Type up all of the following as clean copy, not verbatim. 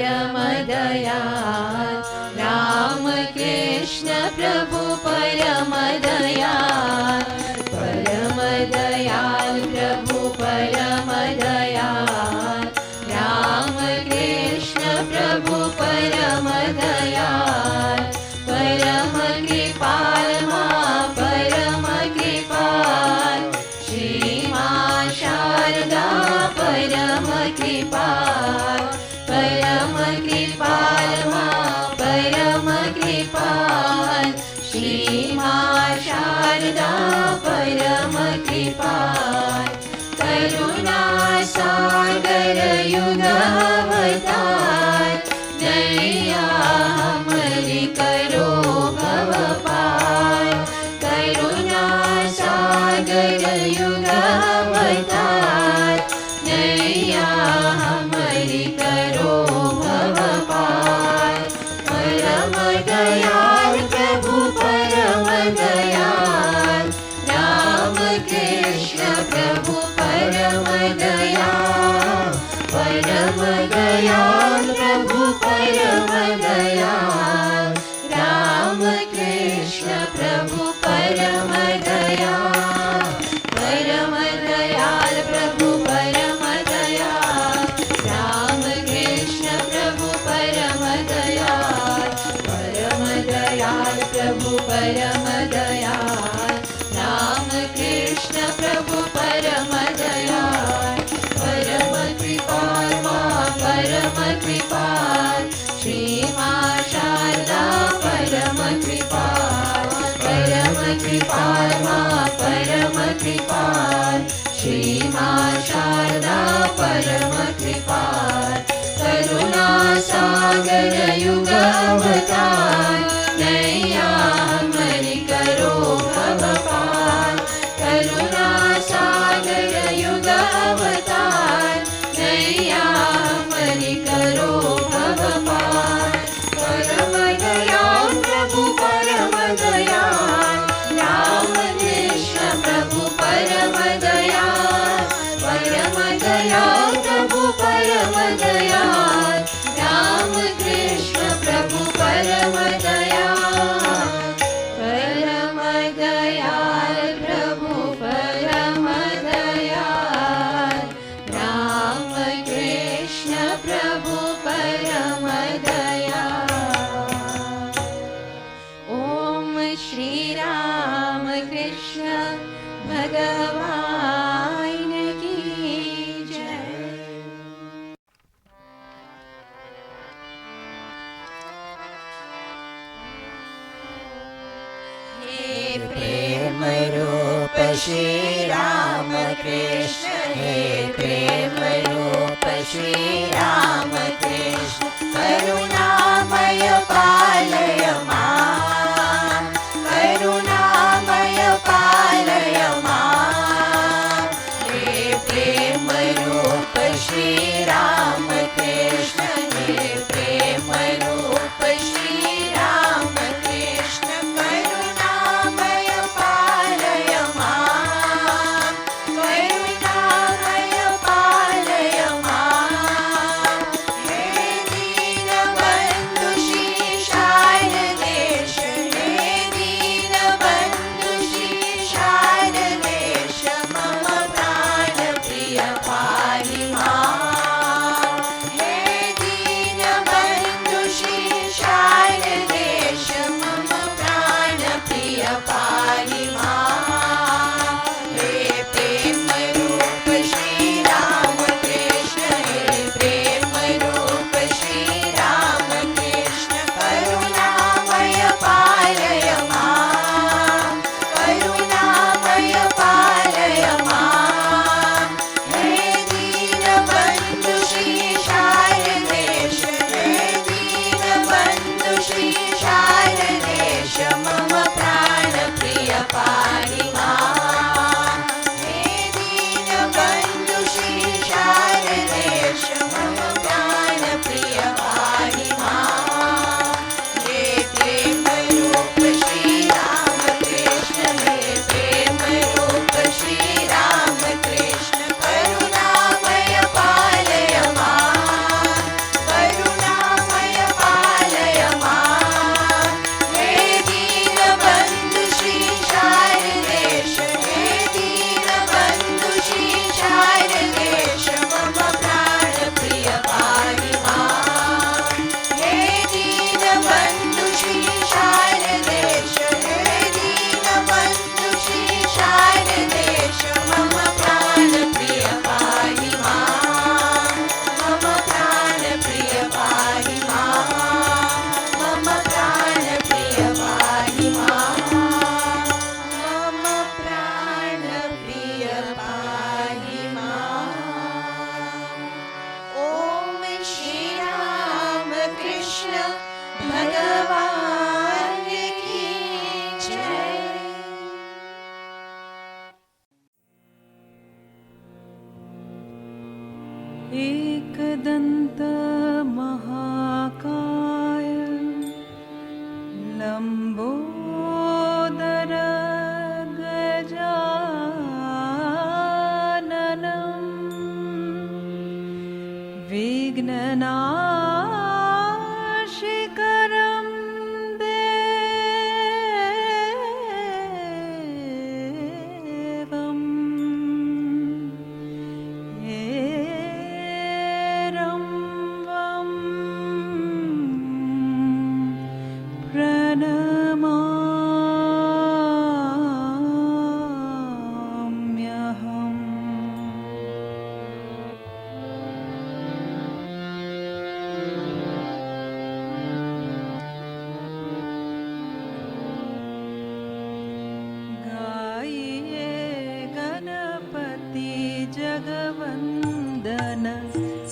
परम दयाल, रामकृष्ण प्रभु परम दयाल, परम दयाल प्रभु परम दयाल, रामकृष्ण प्रभु परम दयाल, परम कृपाल मां परम कृपाल, श्री मां शारदा परम कृपाल, परम कृपाल मां परम कृपाल, श्री मां शारदा परम कृपाल, करुणा सागर युग अवतार, नैया हमरी करो भव पार, करुणा सागर युग अवतार, नैया हमरी करो भव पार, परम दयाल प्रभु परम दयाल, राम कृष्ण प्रभु परम दयाल, परम दयाल प्रभु परम दयाल, राम कृष्ण प्रभु परम दयाल, परम दयाल प्रभु परम दयाल, राम कृष्ण प्रभु परम दयाल, परम दयाल प्रभु परम दयाल, राम कृष्ण प्रभु परम दयाल, परम कृपाल मां परम कृपाल, श्री मां शारदा परम कृपाल, परम कृपाल मां परम कृपाल, श्री मां शारदा परम कृपाल, करुणा सागर युग अवतार, नैया हमरी करो भव पार, करुणा सागर युग अवतार, नैया हमरी करो भव पार, परम दयाल प्रभु परम दयाल, राम कृष्ण प्रभु परम दयाल, परम दयाल प्रभु परम दयाल, राम कृष्ण प्रभु परम दयाल, परम दयाल प्रभु परम दयाल, राम कृष्ण प्रभु परम दयाल। ओम श्री राम कृष्ण भगवान की जय। हे प्रेम रूप श्री राम कृष्ण, हे प्रेम रूप श्री राम कृष्ण, करुणामय पालय मां, करुणामय पालय मां, हे प्रेम रूप श्री राम कृष्ण, हे प्रेम रूप श्री राम कृष्ण, करुणामय पालय मां, करुणामय पालय मां, हे दीन कृष्ण भगवान की जय। एकदन्त महाकाय लम्बोदर गजाननं विघ्ननाशिकरं देवम्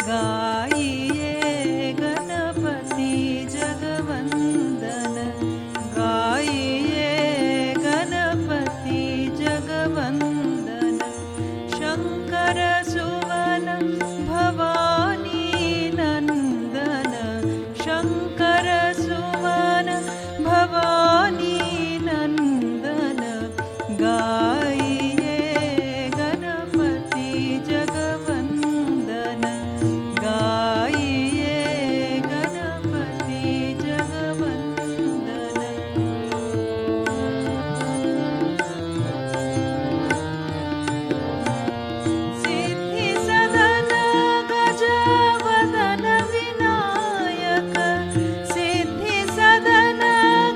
गाइए गणपति जगवंदन, गाइए गणपति जगवंदन, शंकर सुवन भवानी नंदन, शंकर सुवन भवानी नंदन, गाइए गणपति जगवंदन, गाइए गणपति जगवंदन। सिद्धि सदन गजवदन विनायक, सिद्धि सदन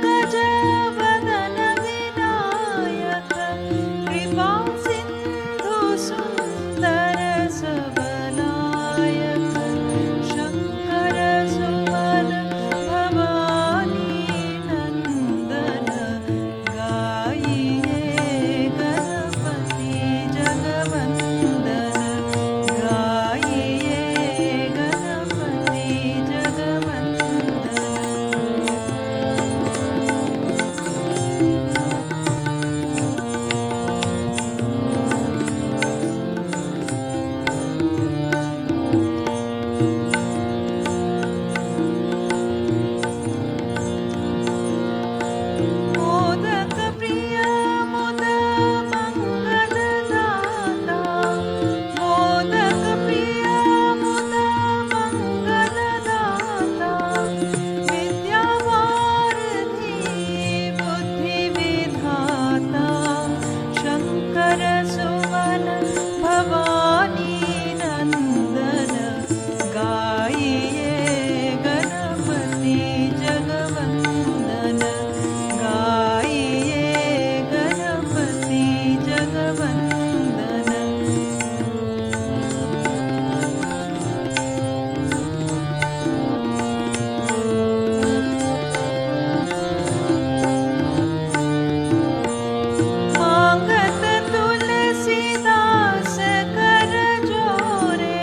गजवदन विनायक, कृपा सिंधु सुंदर सबनायक, शंकर सुवन भवानी नंदन, गाइए गणपति जगवंदन, गाइए गणपति जगवंदन। मोदक प्रिय मुद मंगलदाता, मोदक प्रिय मुद मंगलदाता, विद्यावारिधि बुद्धि विधाता, शंकर सुवन भवानी नंदन, गाइए गणपति जगवंदन, गाइए गणपति जगवंदन। मांगत तुलसीदास कर जोरे,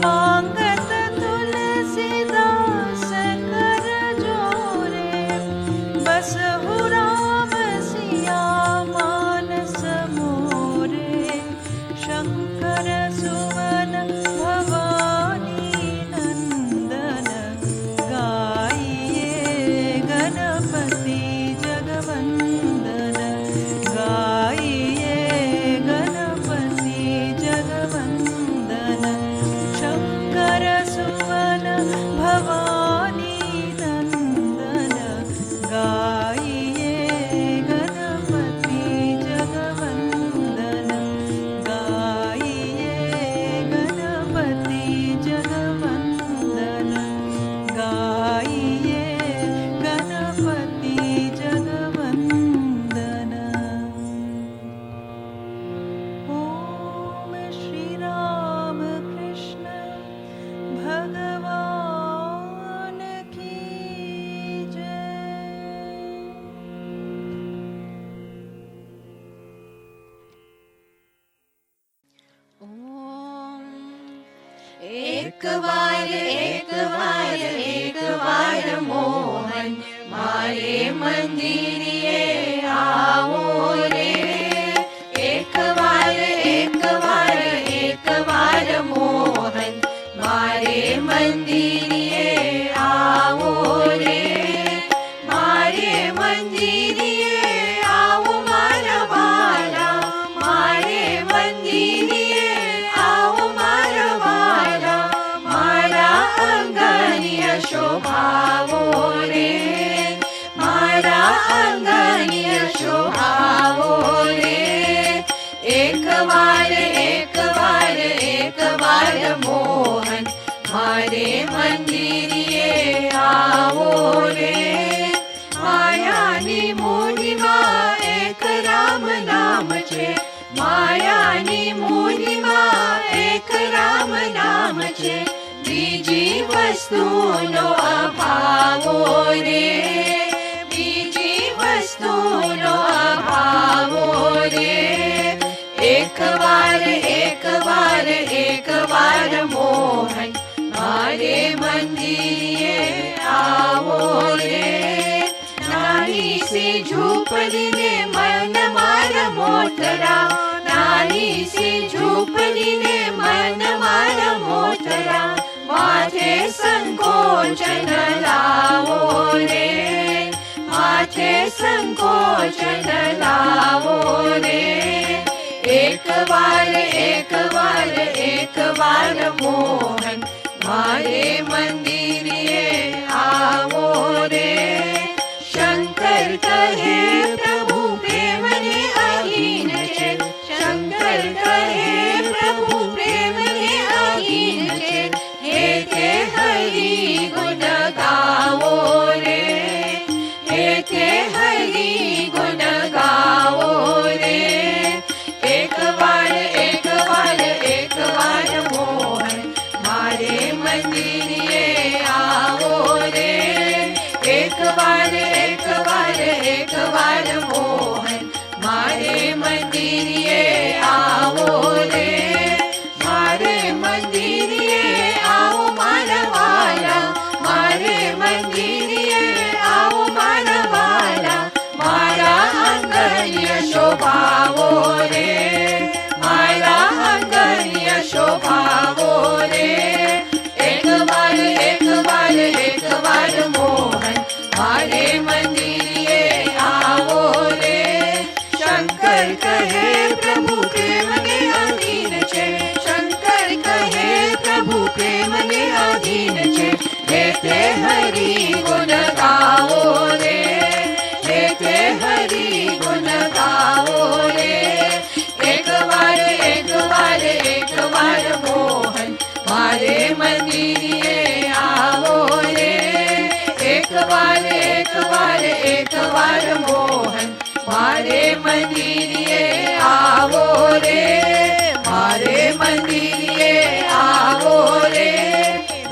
मांगत तुलसीदास कर जोरे, बसहु राम सिया मानस मोरे, शंकर सुवन भवानी नंदन, गाइए गणपति जगवंदन, गाइए गणपति जगवंदन, शंकर सुवन भवानी नंदन, गाइए गणपति जगवंदन, गाइए गणपति जगवंदन, गाइए गणपति जगवंदन। ओम श्री राम कृष्ण भगवान की जय। एक बार एक बार एक बार આવો રે, મારા અંગણીય શોભાવો રે. એકવાર એકવાર એકવાર મોહન મારે મંદિરે આવો રે. માયાની મૂડીમાં એક રામ નામ છે, માયાની મૂડીમાં એક રામ નામ છે. બીજી વસ્તુનો અભાવો રે, બીજી વસ્તુનો અભાવો રે. એકવાર એકવાર એકવાર મોહન મારે મંદિરે આવો રે. નાની સી ઝૂંપડીને મન મારા મોટરા, નાની સી ઝૂંપડીને મન મારા મોટરા. માથે સંકોચન લાવો રે, માથે સંકોચન લાવો રે. એકવાર એકવાર એકવાર મોહન મારે મંદિરે આવો રે. શંકર કહે પ્રભુ પ્રેમને અહીન છે, શંકર કહે પ્રભુ પ્રેમને અહીન છે. હે તે હરિ ગુણ ગાવો રે, હે તે હરિ ગુણ ગાવો રે. એકવાર એકવાર એકવાર મોહન મારે મંદિરે આવો રે. એકવાર એકવાર એકવાર મોહન મારે મંદિરે આવો રે. મારે મંદિરે આવો મારા વાલા, મારે મંદિરે આવો મારા વાલા. મારા આંગણ્ય શોભાવો રે, મારા આંગણ્ય શોભાવો રે. એકવાર એકવાર એકવાર મોહન મારે મંદિરે આવો રે. શંકર કહે પ્રભુ પ્રેમને અધીન છે, શંકર કહે પ્રભુ પ્રેમને અધીન છે. હે તે હરિ ગુણ ગાવો રે, હે તે હરિ ગુણ ગાવો રે. એકવાર એકવાર એકવાર મોહન મારે મંદિરે આવો રે. એકવાર એકવાર એકવાર મોહન મારે મંદિરે આવો રે. મારે મંદિરે આવો રે,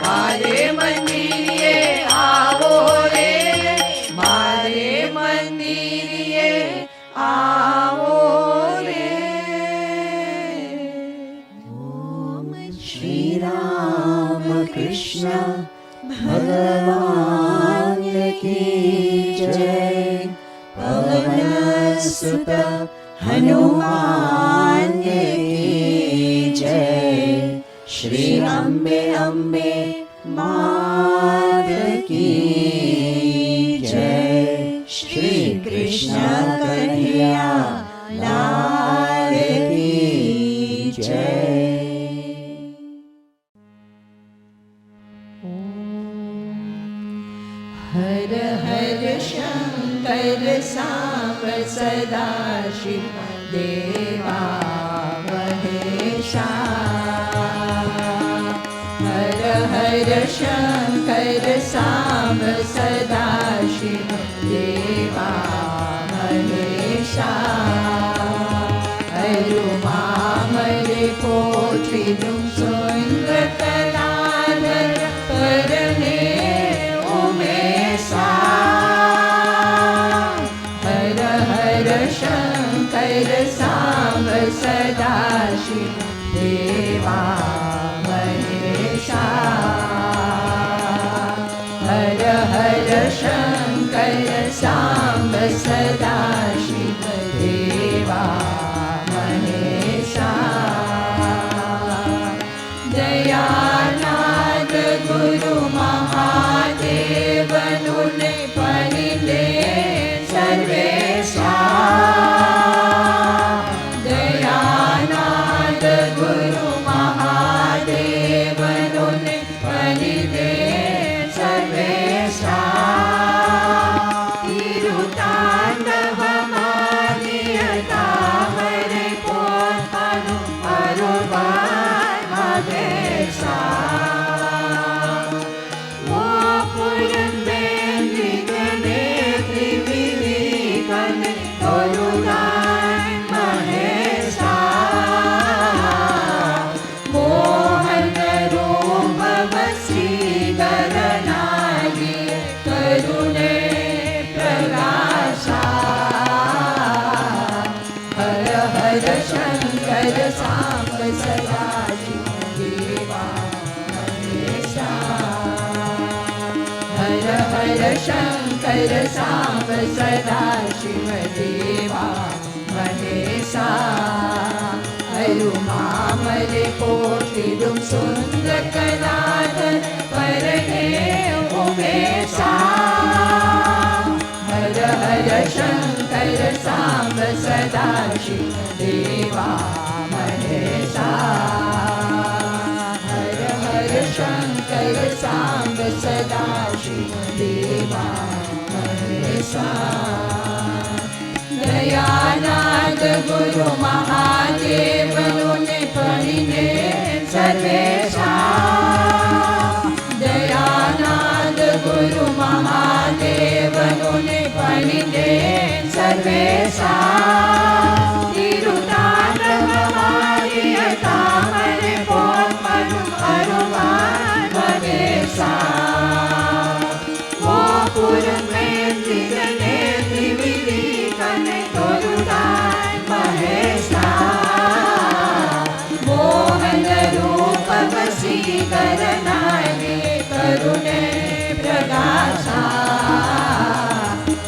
મારે મંદિરે આવો રે. મારે મંદિરે આવો રે. ઓમ શ્રી રામકૃષ્ણ ભગવાન કી જય. પવન સુત હનુમાન કી જય. શ્રી અંબે અંબે માત કી જય. શ્રી કૃષ્ણ કન્હૈયા લાલ કી જય. હર હર શંકર સાંબ સદા શિવ દેવા મહેશા. હર હર શંકર સાંબ સદા શિવ દેવા મહેશા. અરુમા મરે પોઠીનું સુંદર કલાધર પરને હર હર શંકર સાંબ સદા શિવ દેવા મહેશા. હર હર શંકર સાંબ સદા શિવ દેવા મહેશા. દયાનાદ ગુરુ મહાદેવનું ને પરિદે સર્વેશા. દયાનાદ ગુરુ મહાદેવનું ને પરિદે સર્વેશા. Mahesha Tirutandavamaniata Hare Potpadu Arubai Mahesha Mopuran Bendigane Trivivikane Arubai Mahesha Mohan Rupa Vasigaranagi Karune Pragasha Hara Hara Shankara Samba Sadajiva Deva Mahesha Hara Hara Shankara Samba Sadajiva Deva Mahesha Arumamale Potidum Sundakanathan Parane Umesha Hara Hara Shankara Samba Sadashiva Deva Mahesha Hara Hara Shankara Samba Sadashiva Deva Mahesha Dayanand Guru Mahadevanu Parine Sarvesha Dayanand Guru Mahadevanu Parine Sarvesha Tirutandavamaniata Hare Potpadu Arubai Mahesha Mopuram Vendigane Trivivikane Arubai Mahesha Mohan Rupa Vasigaranagi Karune Pragasha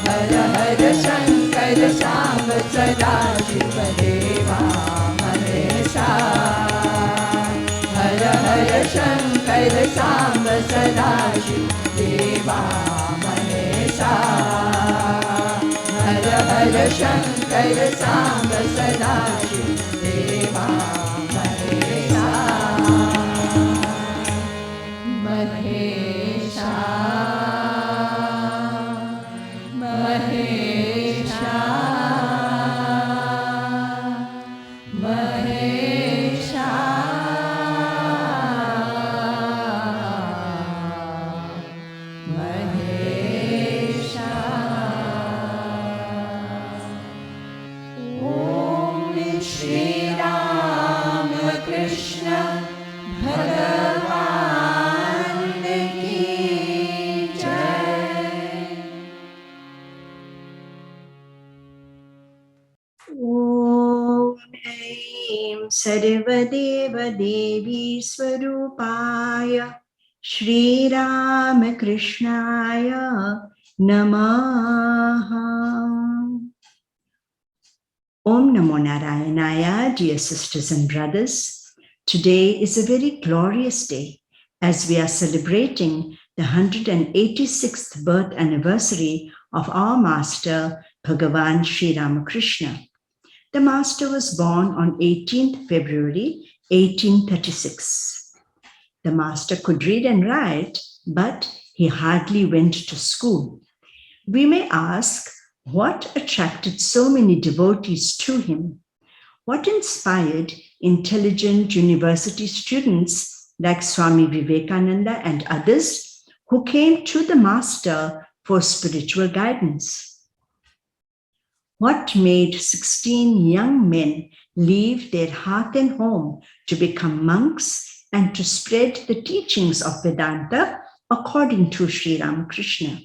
Hara Hara Shankara Samba Sadashiva Deva Mahesha Hara Hara Shankara Samba Sadashiva Deva Mahesha Hara Hara Shankara Samba Sadashiva Deva Mahesha Mahesha Mahesha Mahesha Mahesha Om Shri Ramakrishna Bhagavan Ki Jai. Om Aim Sarvadeva Devi Swarupaya Shri Ramakrishnaya Namaha. Om Namo Narayanaya, dear sisters and brothers. Today is a very glorious day as we are celebrating the 186th birth anniversary of our Master, Bhagavan Sri Ramakrishna. The Master was born on 18th February 1836. The Master could read and write, but he hardly went to school. We may ask, what attracted so many devotees to him? What inspired intelligent university students like Swami Vivekananda and others who came to the Master for spiritual guidance? What made 16 young men leave their hearth and home to become monks and to spread the teachings of Vedanta according to Sri Ramakrishna?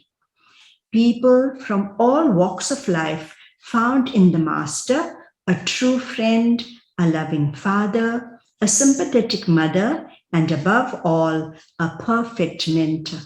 People from all walks of life found in the Master a true friend, a loving father, a sympathetic mother, and above all, a perfect mentor.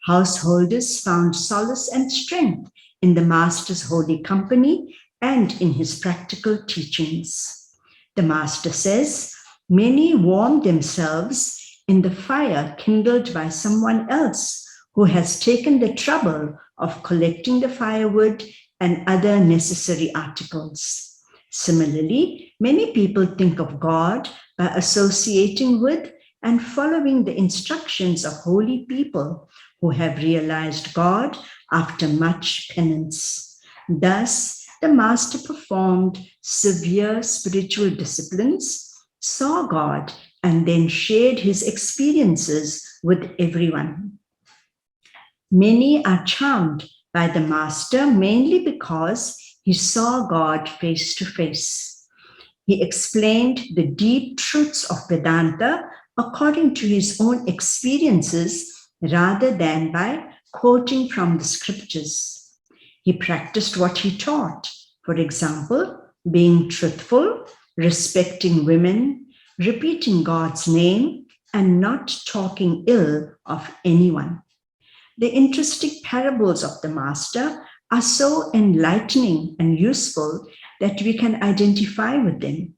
Householders found solace and strength in the Master's holy company and in his practical teachings. The Master says, many warm themselves in the fire kindled by someone else who has taken the trouble of collecting the firewood and other necessary articles. Similarly, many people think of God by associating with and following the instructions of holy people who have realized God after much penance. Thus, the Master performed severe spiritual disciplines, saw God, and then shared his experiences with everyone. Many are charmed by the Master mainly because he saw God face to face. He explained the deep truths of Vedanta according to his own experiences rather than by quoting from the scriptures. He practiced what he taught, for example, being truthful, respecting women, repeating God's name, and not talking ill of anyone. The interesting parables of the Master are so enlightening and useful that we can identify with them.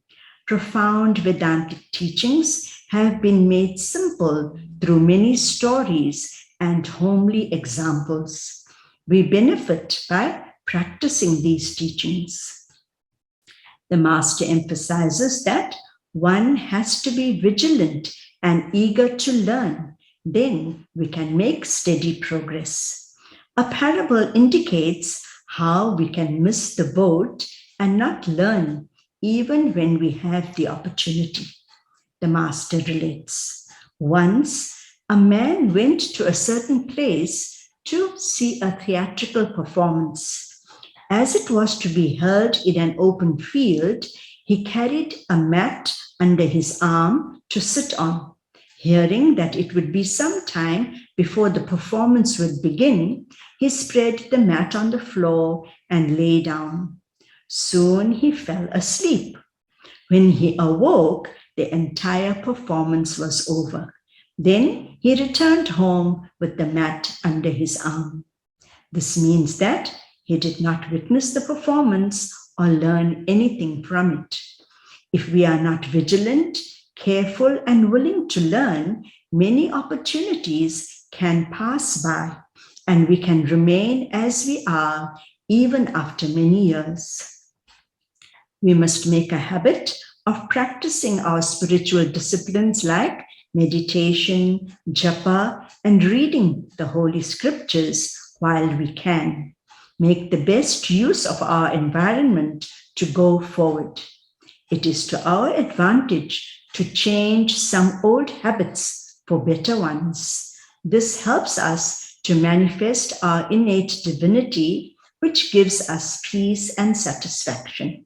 Profound Vedantic teachings have been made simple through many stories and homely examples. We benefit by practicing these teachings. The Master emphasizes that one has to be vigilant and eager to learn. Then we can make steady progress. A parable indicates how we can miss the boat and not learn even when we have the opportunity. The Master relates. Once, a man went to a certain place to see a theatrical performance. As it was to be held in an open field, he carried a mat under his arm to sit on. Hearing that it would be some time before the performance would begin, he spread the mat on the floor and lay down. Soon he fell asleep. When he awoke, the entire performance was over. Then he returned home with the mat under his arm. This means that he did not witness the performance or learn anything from it. If we are not vigilant, careful, and willing to learn, many opportunities can pass by, and we can remain as we are even after many years. We must make a habit of practicing our spiritual disciplines like meditation, japa, and reading the Holy Scriptures while we can. Make the best use of our environment to go forward. It is to our advantage to change some old habits for better ones. This helps us to manifest our innate divinity, which gives us peace and satisfaction.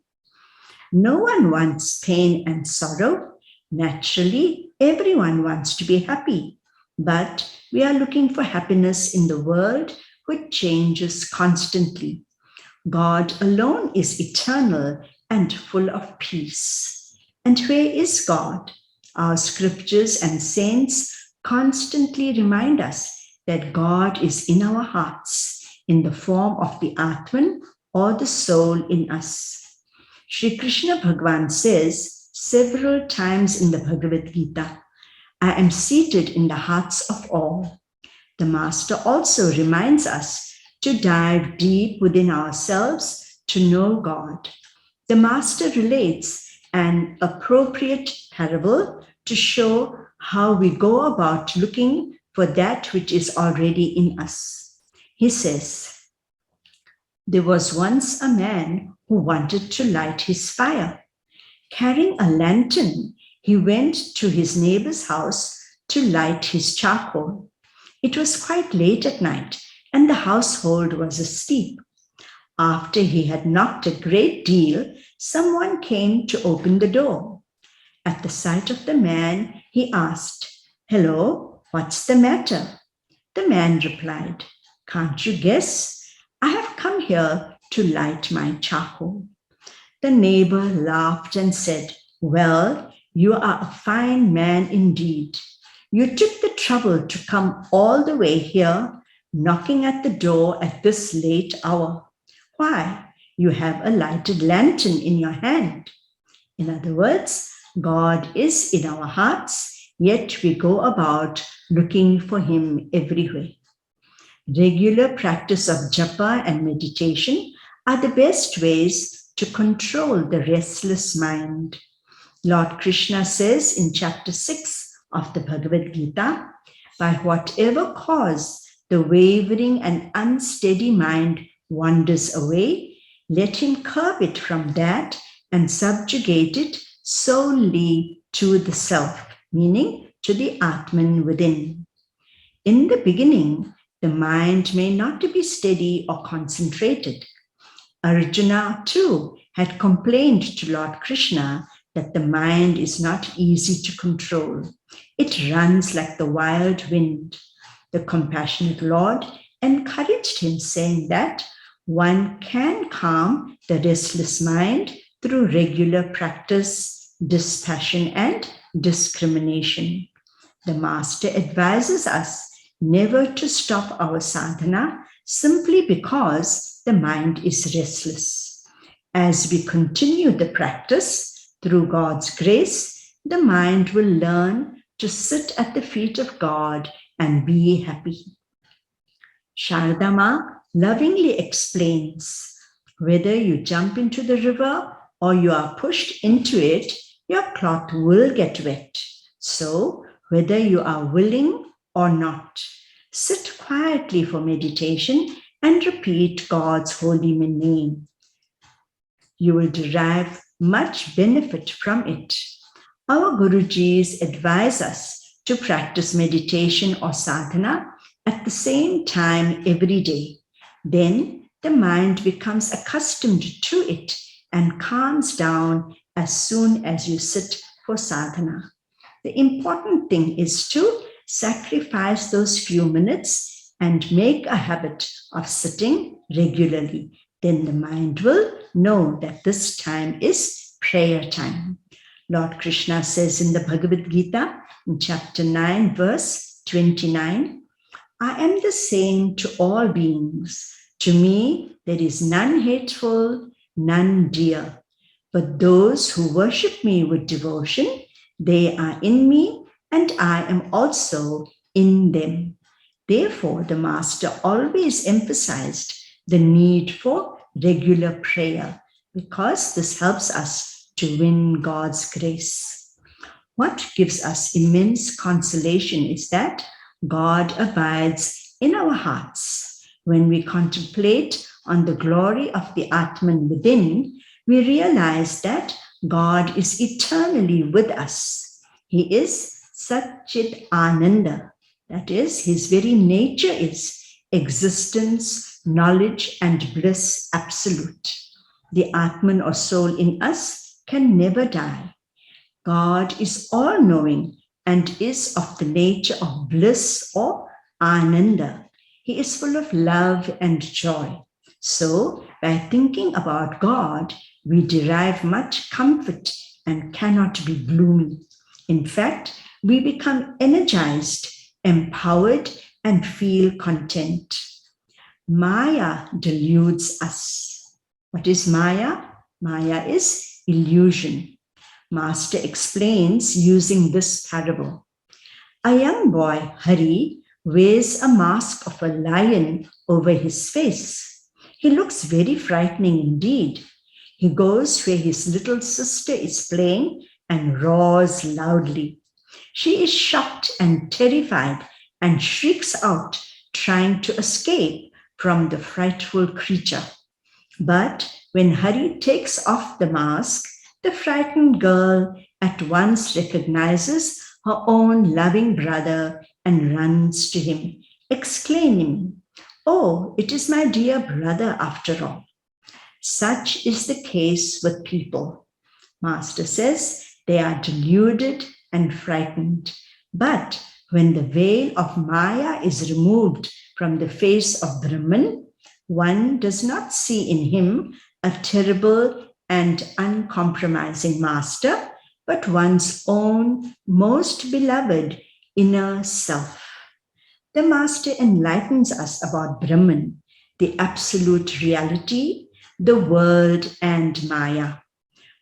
No one wants pain and sorrow. Naturally, everyone wants to be happy, but we are looking for happiness in the world which changes constantly. God alone is eternal and full of peace. And where is God? Our scriptures and saints constantly remind us that God is in our hearts in the form of the Atman or the soul in us. Sri Krishna Bhagavan says several times in the Bhagavad Gita, I am seated in the hearts of all. The Master also reminds us to dive deep within ourselves to know God. The Master relates an appropriate parable to show how we go about looking for that which is already in us. He says, there was once a man who wanted to light his fire. Carrying a lantern, he went to his neighbor's house to light his charcoal. It was quite late at night, and the household was asleep. After he had knocked a great deal, someone came to open the door. At the sight of the man, he asked, hello, what's the matter? The man replied, can't you guess? I have come here to light my charcoal. The neighbor laughed and said, well, you are a fine man indeed. You took the trouble to come all the way here, knocking at the door at this late hour. Why? You have a lighted lantern in your hand. In other words, God is in our hearts, yet we go about looking for him everywhere. Regular practice of japa and meditation are the best ways to control the restless mind. Lord Krishna says in chapter 6 of the Bhagavad Gita, by whatever cause the wavering and unsteady mind wanders away, let him curb it from that and subjugate it solely to the self, meaning to the Atman within. In the beginning, the mind may not be steady or concentrated. Arjuna too had complained to Lord Krishna that the mind is not easy to control. It runs like the wild wind. The compassionate Lord encouraged him, saying that one can calm the restless mind through regular practice, dispassion, and discrimination. The Master advises us never to stop our sadhana simply because the mind is restless. As we continue the practice, through God's grace, the mind will learn to sit at the feet of God and be happy. Sarada Ma lovingly explains, whether you jump into the river or you are pushed into it, your cloth will get wet. So, whether you are willing or not, sit quietly for meditation and repeat God's holy name. You will derive much benefit from it. Our Gurujis advise us to practice meditation or sadhana at the same time every day. Then the mind becomes accustomed to it and calms down as soon as you sit for sadhana. The important thing is to sacrifice those few minutes and make a habit of sitting regularly. Then the mind will know that this time is prayer time. Lord Krishna says in the Bhagavad Gita, in chapter 9, verse 29, I am the same to all beings. To me, there is none hateful, none dear. But those who worship me with devotion, they are in me and I am also in them. Therefore, the Master always emphasized the need for regular prayer because this helps us to win God's grace. What gives us immense consolation is that God abides in our hearts. When we contemplate on the glory of the Atman within, we realize that God is eternally with us. He is Satchit Ananda. That is, his very nature is existence, knowledge, and bliss absolute. The Atman or soul in us can never die. God is all-knowing and is of the nature of bliss or Ananda. He is full of love and joy. So, by thinking about God, we derive much comfort and cannot be gloomy. In fact, we become energized, empowered, and feel content. Maya deludes us. What is Maya? Maya is illusion. Master explains using this parable. A young boy, Hari, wears a mask of a lion over his face. He looks very frightening indeed. He goes where his little sister is playing and roars loudly. She is shocked and terrified and shrieks out, trying to escape from the frightful creature. But when Hari takes off the mask, the frightened girl at once recognizes her own loving brother and runs to him, exclaiming, "Oh, it is my dear brother after all." Such is the case with people. Master says they are deluded and frightened. But when the veil of Maya is removed from the face of Brahman, one does not see in him a terrible and uncompromising master, but one's own most beloved inner self. The Master enlightens us about Brahman, the absolute reality, the world, and Maya.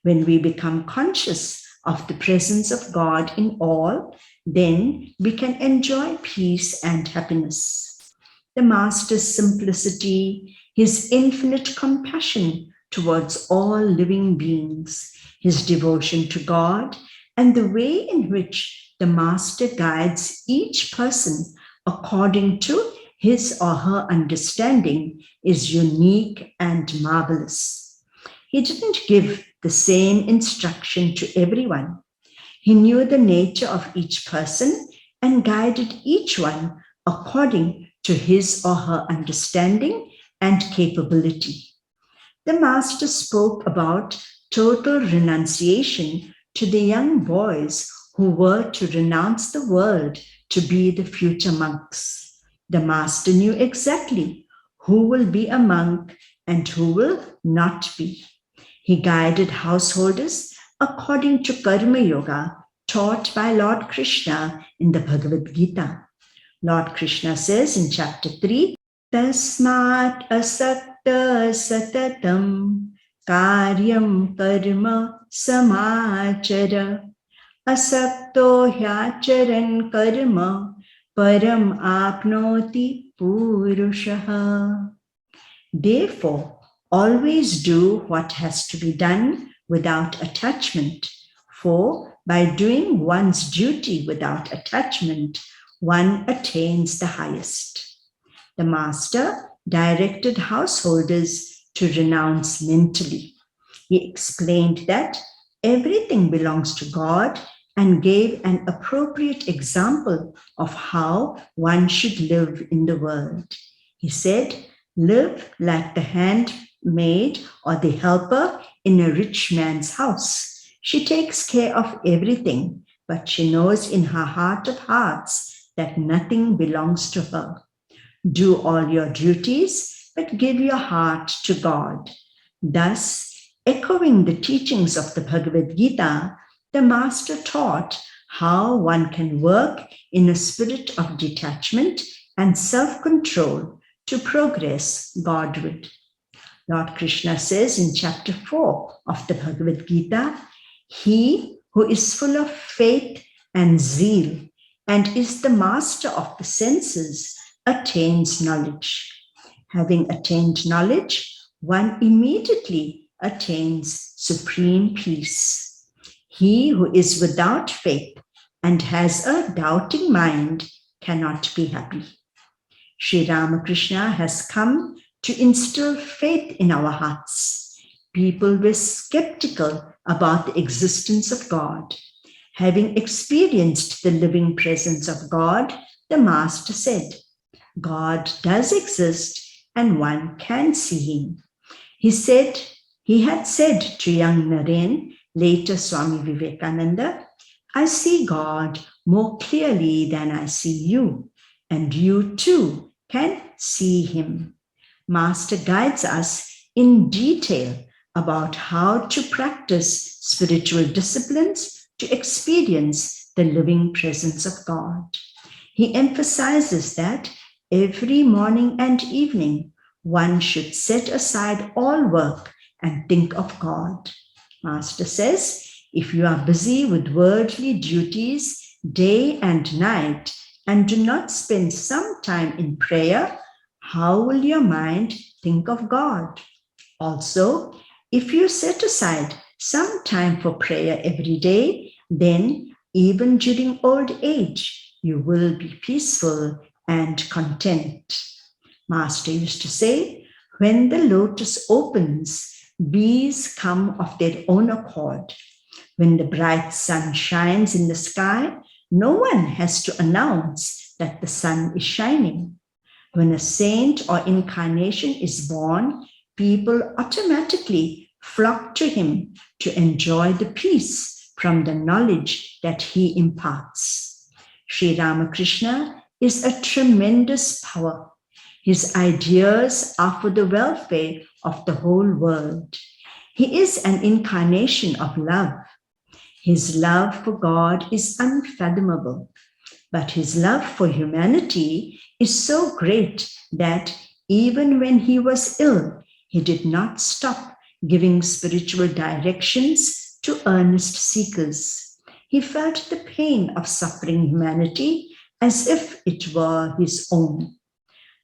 When we become conscious of the presence of God in all, then we can enjoy peace and happiness. The Master's simplicity, his infinite compassion towards all living beings, his devotion to God, and the way in which the Master guides each person according to His or her understanding is unique and marvelous. He didn't give the same instruction to everyone. He knew the nature of each person and guided each one according to his or her understanding and capability. The Master spoke about total renunciation to the young boys who were to renounce the world to be the future monks. The Master knew exactly who will be a monk and who will not be. He guided householders according to Karma Yoga taught by Lord Krishna in the Bhagavad Gita. Lord Krishna says in chapter 3, Tasmat asakta satatam karyam karma samachara asakto hyacharan karma param apnoti purushaha. Therefore, always do what has to be done without attachment, for by doing one's duty without attachment, one attains the highest. The Master directed householders to renounce mentally. He explained that everything belongs to God and gave an appropriate example of how one should live in the world. He said, live like the handmaid or the helper in a rich man's house. She takes care of everything, but she knows in her heart of hearts that nothing belongs to her. Do all your duties, but give your heart to God. Thus, echoing the teachings of the Bhagavad Gita, the Master taught how one can work in a spirit of detachment and self-control to progress Godward. Lord Krishna says in chapter 4 of the Bhagavad Gita, he who is full of faith and zeal and is the master of the senses attains knowledge. Having attained knowledge, one immediately attains supreme peace. He who is without faith and has a doubting mind cannot be happy. Sri Ramakrishna has come to instill faith in our hearts. People were skeptical about the existence of God. Having experienced the living presence of God, the Master said, God does exist and one can see him. He had said to young Naren, later Swami Vivekananda, I see God more clearly than I see you, and you too can see him. Master guides us in detail about how to practice spiritual disciplines to experience the living presence of God. He emphasizes that every morning and evening, one should set aside all work and think of God. Master says, if you are busy with worldly duties day and night and do not spend some time in prayer, how will your mind think of God? Also, if you set aside some time for prayer every day, then even during old age, you will be peaceful and content. Master used to say, when the lotus opens, bees come of their own accord. When the bright sun shines in the sky, no one has to announce that the sun is shining. When a saint or incarnation is born, people automatically flock to him to enjoy the peace from the knowledge that he imparts. Sri Ramakrishna is a tremendous power. His ideas are for the welfare of the whole world. He is an incarnation of love. His love for God is unfathomable, but his love for humanity is so great that even when he was ill, he did not stop giving spiritual directions to earnest seekers. He felt the pain of suffering humanity as if it were his own.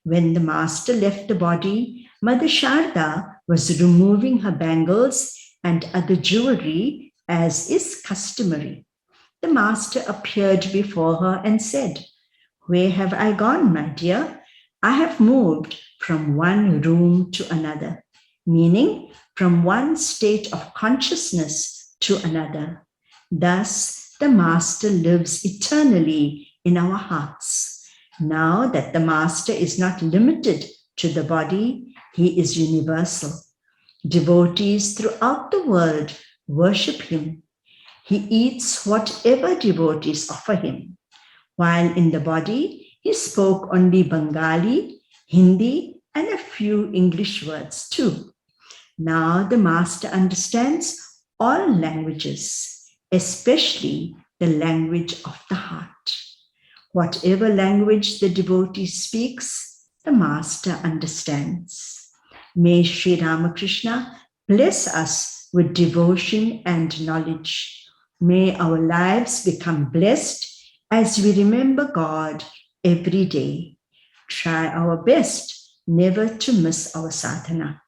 When the Master left the body, Mother Sarada was removing her bangles and other jewelry as is customary. The Master appeared before her and said, "Where have I gone, my dear? I have moved from one room to another, meaning from one state of consciousness to another. Thus, the Master lives eternally in our hearts. Now that the Master is not limited to the body, he is universal. Devotees throughout the world worship him. He eats whatever devotees offer him. While in the body, he spoke only Bengali, Hindi, and a few English words too. Now the Master understands all languages, especially the language of the heart. Whatever language the devotee speaks, the Master understands. May Sri Ramakrishna bless us with devotion and knowledge. May our lives become blessed as we remember God every day. Try our best never to miss our sadhana.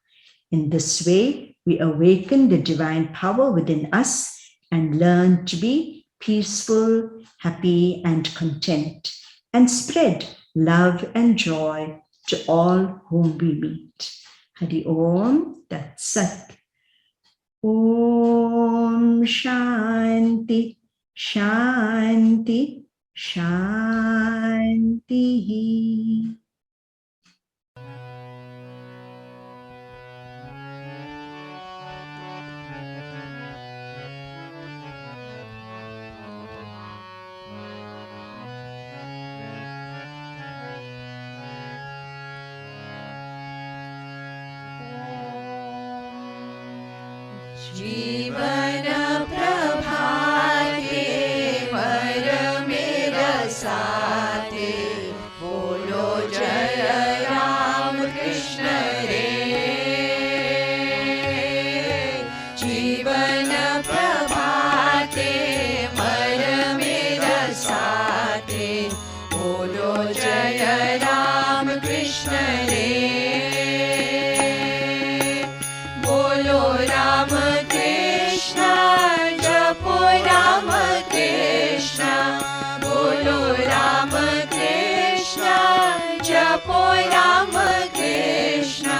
In this way, we awaken the divine power within us and learn to be peaceful, happy, and content, and spread love and joy to all whom we meet. Hari Om Tat Sat. Om Shanti, Shanti, Shanti. Jivana prabhate mera sate bolo jaya Ramakrishna re. Jivana prabhate mera sate bolo jaya Ramakrishna re. Bolo Ramakrishna, japo Ramakrishna, bolo Ramakrishna, japo Ramakrishna,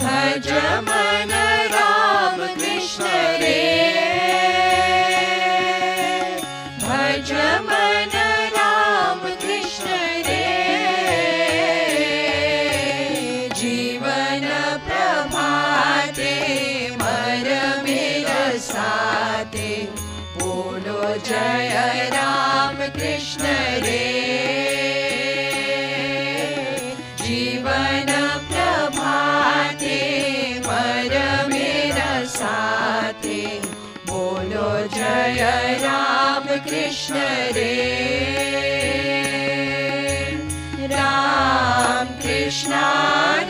bhaj mana Ramakrishna re, bhaj mana Ramakrishna re. Jivana prabhate sate bolo jaya Ramakrishna re. Jivana prabhate mera sate bolo jaya Ramakrishna re. Ram Krishna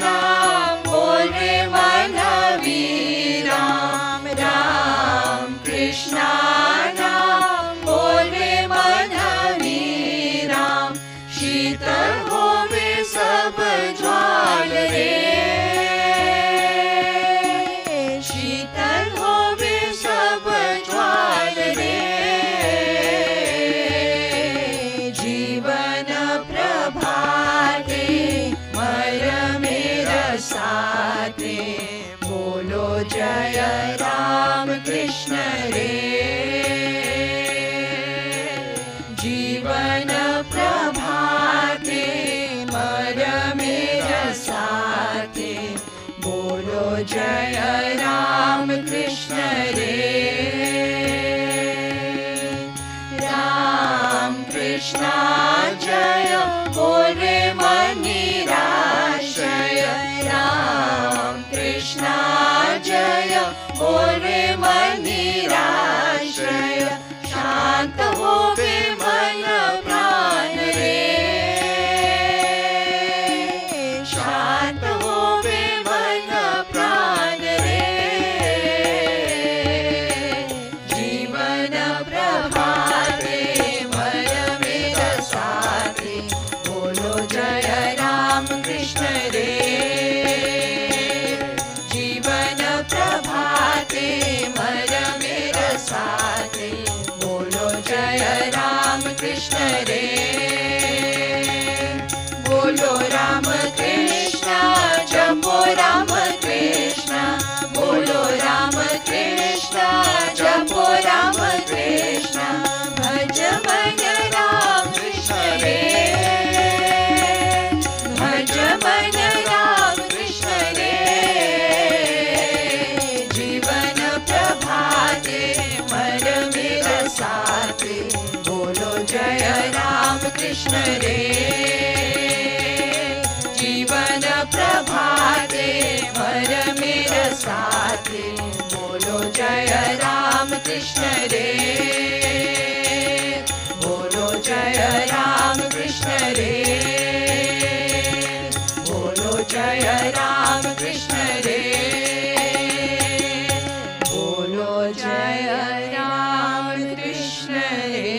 naam bol re manaviram, Ram Krishna naam bol re manaviram, शीतल होवे सब ज्वाल रे, शीतल होवे सब ज्वाल रे. जीवन प्रभाते मेरा साथे बोलो जय राम कृष्ण रे. जीवन प्रभाते मेरा साथे बोलो जय राम कृष्ण रे. राम कृष्ण जय बोले मनिराशय, राम कृष्ण जय बोले मनिराशय, शांत होवे मन प्राण रे, शांत होवे मन प्राण रे. जीवन प्रभाते मेरा साथे बोलो जय राम कृष्ण रे. जीवन प्रभाते मेरा कृष्ण रे जीवन प्रभाते भर मेरा साथे बोलो जय राम कृष्ण रे बोलो जय राम कृष्ण रे बोलो जय राम कृष्ण रे बोलो जय राम कृष्ण रे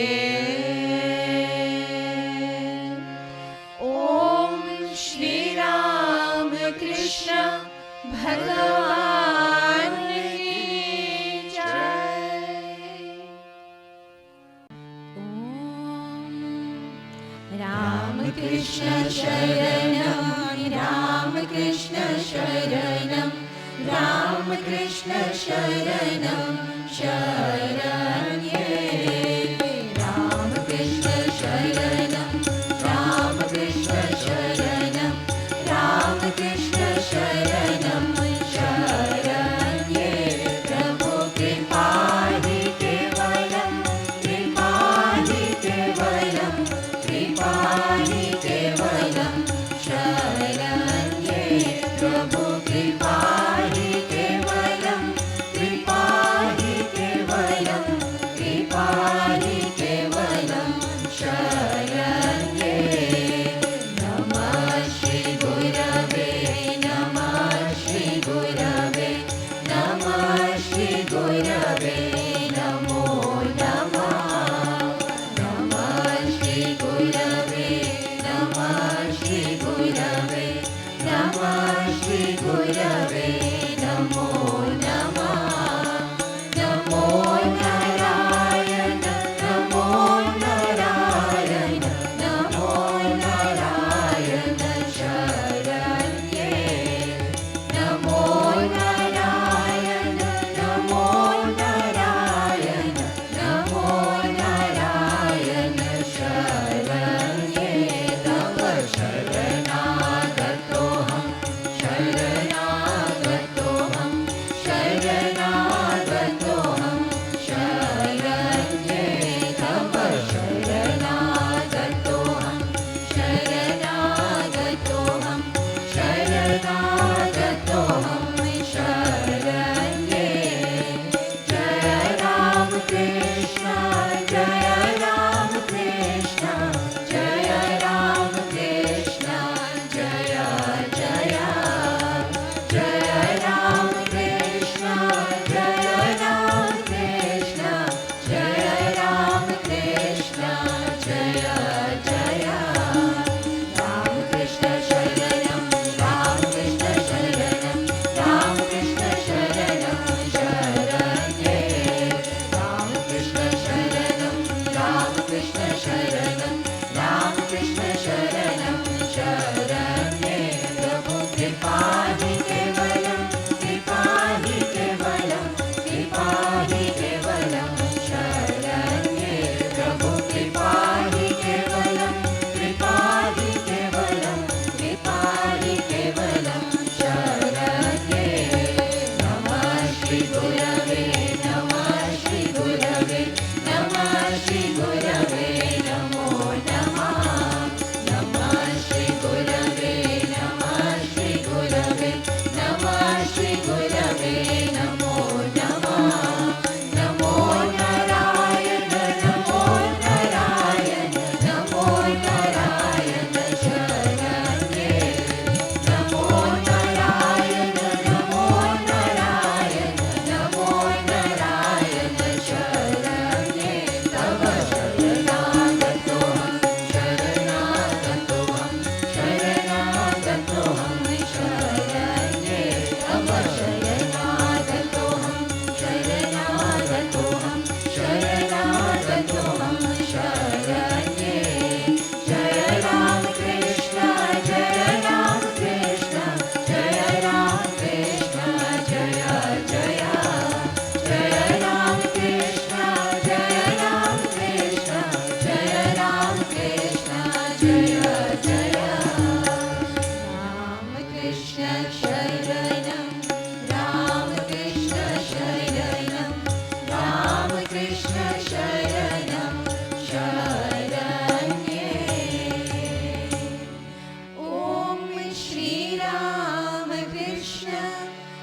ओम श्री राम कृष्ण भगवान की जय। राम कृष्ण शरणम राम कृष्ण शरणम राम कृष्ण शरणम शरण्ये राम कृष्ण शरणम राम कृष्ण शरणम राम कृष्ण शरणम शरण्ये प्रभु कृपा हि केवलम कृपा हि केवलम कृपा हि केवलम शरण्ये प्रभु कृपा हि केवलम कृपा हि केवलम कृपा हि केवलम शरण्ये नमः श्री गुरवे नमः श्री गुरवे नमः श्री गुरवे नमो नमः नमः श्री गुरवे नमः श्री गुरवे नमः श्री गुरवे नमो नमः नमो नारायण नमो नारायण नमो नारायण शरण्ये नमो नारायण नमो नारायण नमो नारायण शरण्ये तव शरणागतोऽहं शरणागतोऽहं शरणागतोऽहं शरण्ये तव शरणागतोऽहं शरणागतोऽहं शरणागतोऽहं शरण्ये जय राम कृष्ण जय राम कृष्ण जय राम कृष्ण जय जय जय राम कृष्ण जय राम कृष्ण जय राम कृष्ण जय जय राम कृष्ण शरणं राम कृष्ण शरणं राम कृष्ण शरणं शरण्ये राम कृष्ण शरणं राम कृष्ण शरणं राम कृष्ण शरणं शरण्ये प्रभु कृपा हि केवलं कृपा हि केवलं कृपा हि केवलं शरण्ये प्रभु कृपा हि केवलं कृपा हि केवलं कृपा हि केवलं शरण्ये नमः श्री गुरवे नमः श्री गुरवे नमः श्री गुरवे नमो नमः नमः श्री गुरवे नमः श्री गुरवे नमः श्री गुरवे नमो नमः नमो नारायण नमो नारायण नमो नारायण शरण्ये नमो नारायण नमो नारायण नमो नारायण शरण्ये तव शरणागतोऽहं शरणागतोऽहं शरणागतोऽहं शरण्ये तव शरणागतोऽहं शरणागतोऽहं शरणागतोऽहं शरण्ये जय राम कृष्ण जय राम कृष्ण जय राम कृष्ण जय जय जय राम कृष्ण जय राम कृष्ण जय राम कृष्ण जय जय राम कृष्ण शरणं राम कृष्ण शरणं राम कृष्ण शरणं शरण्ये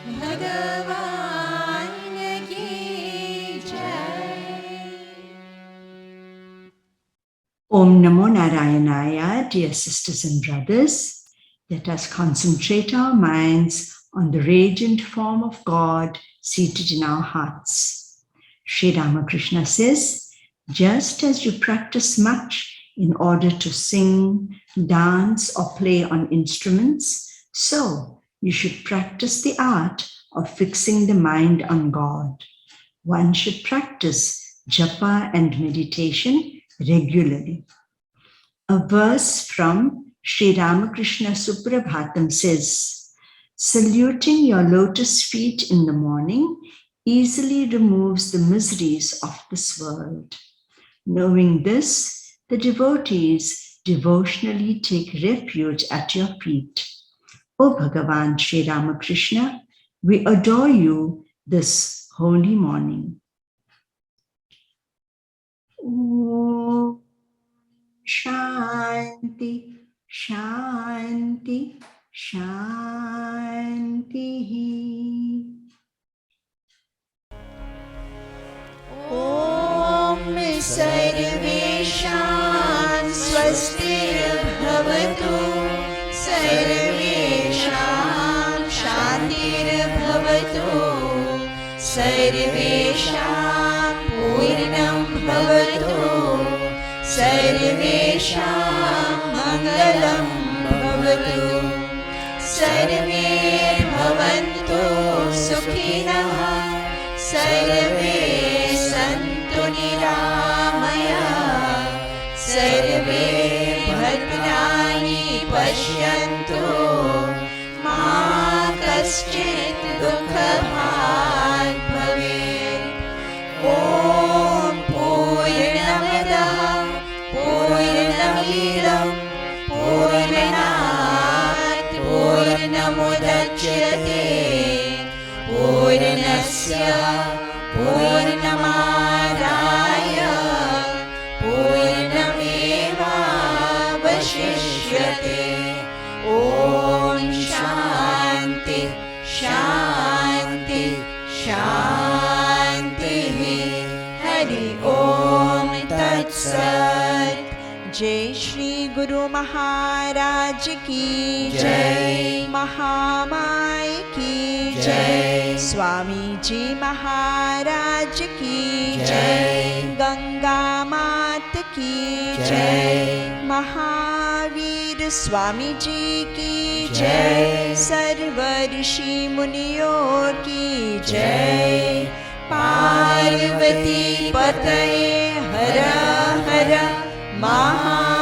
भगवान की जय। Om Namo Narayanaya, dear sisters and brothers. Let us concentrate our minds on the radiant form of God seated in our hearts. Sri Ramakrishna says, just as you practice much in order to sing, dance, or play on instruments, so you should practice the art of fixing the mind on God. One should practice japa and meditation regularly. A verse from Sri Ramakrishna Suprabhatam says, saluting your lotus feet in the morning easily removes the miseries of this world. Knowing this, the devotees devotionally take refuge at your feet. O Bhagavan Sri Ramakrishna, we adore you this holy morning. Om Shanti, Shanti, Shanti. ॐ सर्वेषां स्वस्तिर्भवतु, सर्वेषां शान्तिर्भवतु, सर्वेषां पूर्णं भवतु, सर्वेषां मङ्गलं भवतु, सर्वे भवन्तु सुखिनः, सर्वे सन्तु निरामयाः, सर्वे भद्राणि पश्यन्तु, मा कश्चित् दुःखभाग् भवेत्। ॐ पूर्णमदः पूर्णमिदं पूर्णात् पूर्णमुदच्यते, पूर्णस्य पूर्णमादाय पूर्णमेवावशिष्यते। ॐ शान्ति शान्ति शान्तिः। हरि ओम तत्सत्। जय श्री गुरु महाराज की जय, महामाय की जय, स्वामी जी महाराज की जय, गंगा मात की जय, महावीर स्वामी जी की जय, सर्व ऋषि मुनियों की जय, पार्वती पतये हर हर महा